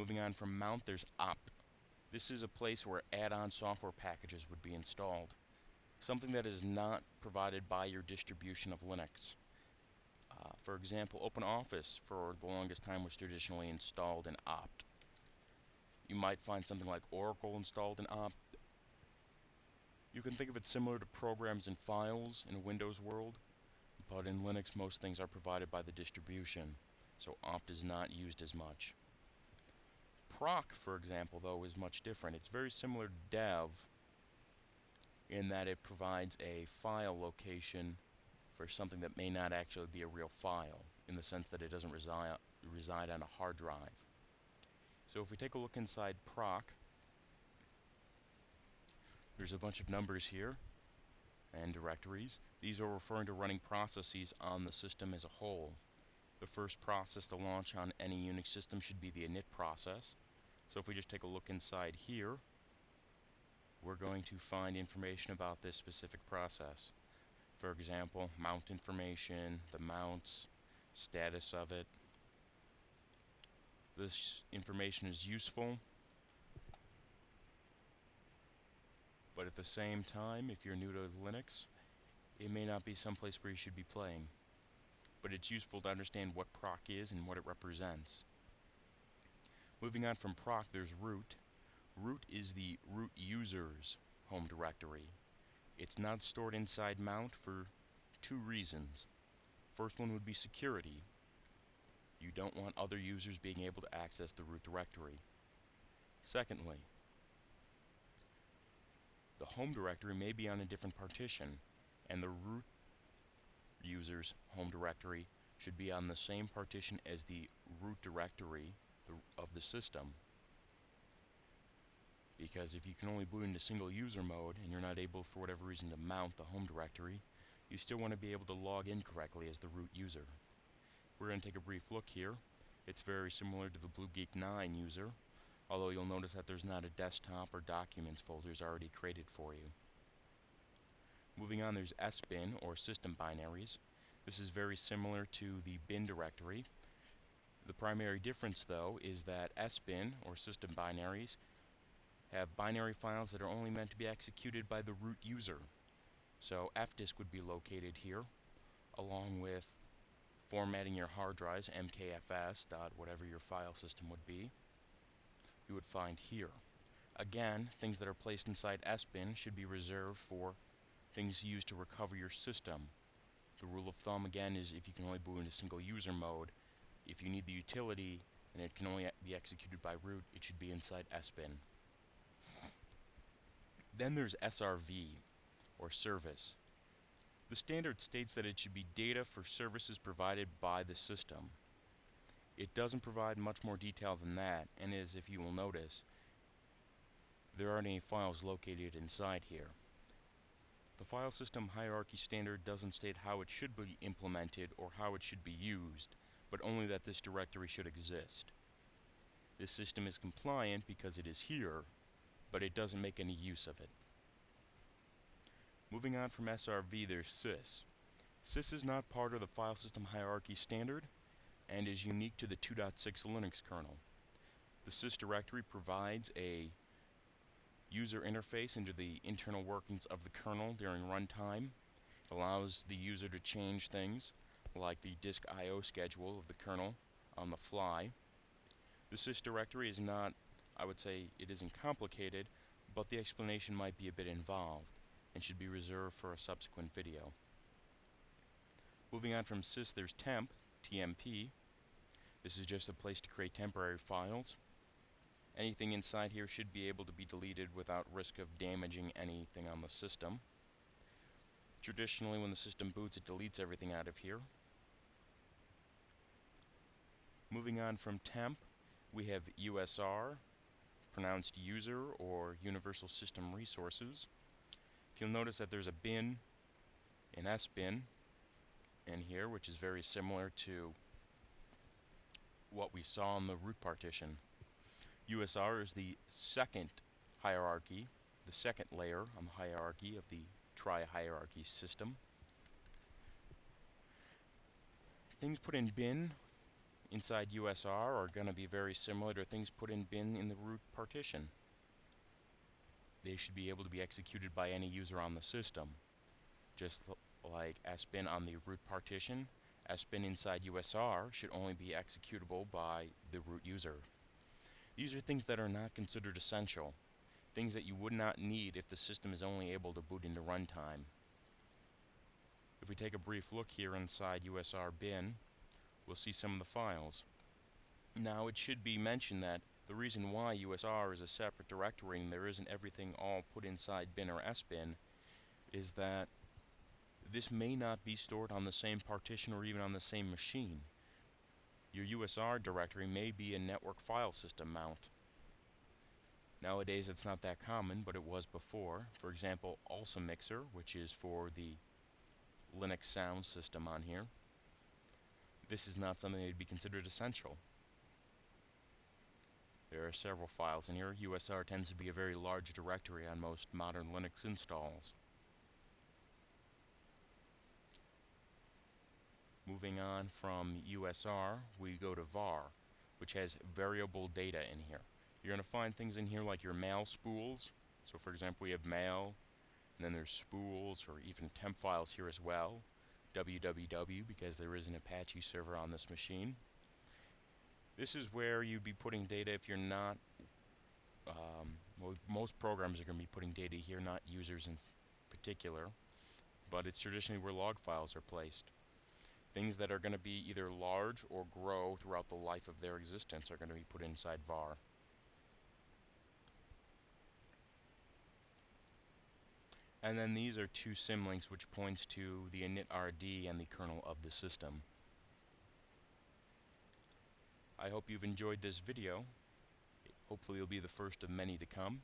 Moving on from mount, there's opt. This is a place where add-on software packages would be installed. Something that is not provided by your distribution of Linux. For example, OpenOffice for the longest time was traditionally installed in opt. You might find something like Oracle installed in opt. You can think of it similar to programs and files in a Windows world, but in Linux most things are provided by the distribution, so opt is not used as much. Proc, for example, though, is much different. It's very similar to dev in that it provides a file location for something that may not actually be a real file, in the sense that it doesn't reside on a hard drive. So if we take a look inside proc, there's a bunch of numbers here and directories. These are referring to running processes on the system as a whole. The first process to launch on any Unix system should be the init process. So if we just take a look inside here, we're going to find information about this specific process. For example, mount information, the mounts, status of it. This information is useful, but at the same time, if you're new to Linux, it may not be someplace where you should be playing. But it's useful to understand what proc is and what it represents. Moving on from proc, there's root. Root is the root user's home directory. It's not stored inside mount for two reasons. First one would be security. You don't want other users being able to access the root directory. Secondly, the home directory may be on a different partition, and the root user's home directory should be on the same partition as the root directory of the system. Because if you can only boot into single user mode and you're not able for whatever reason to mount the home directory, you still want to be able to log in correctly as the root user. We're going to take a brief look here. It's very similar to the BlueGeek 9 user, although you'll notice that there's not a desktop or documents folders already created for you. Moving on, there's sbin, or system binaries. This is very similar to the bin directory. The primary difference, though, is that sbin, or system binaries, have binary files that are only meant to be executed by the root user. So fdisk would be located here, along with formatting your hard drives, mkfs, whatever your file system would be, you would find here. Again, things that are placed inside sbin should be reserved for things used to recover your system. The rule of thumb, again, is if you can only boot into single user mode, if you need the utility and it can only be executed by root, it should be inside sbin. Then there's SRV, or service. The standard states that it should be data for services provided by the system. It doesn't provide much more detail than that, and as if you will notice, there aren't any files located inside here. The FileSystem Hierarchy Standard doesn't state how it should be implemented or how it should be used, but only that this directory should exist. This system is compliant because it is here, but it doesn't make any use of it. Moving on from SRV, there's sys. Sys is not part of the FileSystem Hierarchy Standard and is unique to the 2.6 Linux kernel. The sys directory provides a user interface into the internal workings of the kernel during runtime. It allows the user to change things like the disk I/O schedule of the kernel on the fly. The sys directory is not, I would say, it isn't complicated, but the explanation might be a bit involved and should be reserved for a subsequent video. Moving on from sys, there's temp, TMP. This is just a place to create temporary files. Anything inside here should be able to be deleted without risk of damaging anything on the system. Traditionally, when the system boots, it deletes everything out of here. Moving on from temp, we have USR, pronounced user or Universal System Resources. If you'll notice that there's a bin, an sbin, in here, which is very similar to what we saw in the root partition. USR is the second hierarchy, the second layer on the hierarchy of the tri-hierarchy system. Things put in bin inside USR are going to be very similar to things put in bin in the root partition. They should be able to be executed by any user on the system. Just like sbin on the root partition, sbin inside USR should only be executable by the root user. These are things that are not considered essential, things that you would not need if the system is only able to boot into runtime. If we take a brief look here inside USR bin, we'll see some of the files. Now it should be mentioned that the reason why USR is a separate directory and there isn't everything all put inside bin or sbin is that this may not be stored on the same partition or even on the same machine. Your USR directory may be a network file system mount. Nowadays it's not that common, but it was before. For example, ALSA Mixer, which is for the Linux sound system on here. This is not something that would be considered essential. There are several files in here. USR tends to be a very large directory on most modern Linux installs. Moving on from USR, we go to var, which has variable data in here. You're going to find things in here like your mail spools. So for example, we have mail, and then there's spools or even temp files here as well. www, because there is an Apache server on this machine. This is where you'd be putting data if you're not, well, most programs are going to be putting data here, not users in particular, but it's traditionally where log files are placed. Things that are going to be either large or grow throughout the life of their existence are going to be put inside var. And then these are two symlinks which points to the init.rd and the kernel of the system. I hope you've enjoyed this video. Hopefully it'll be the first of many to come.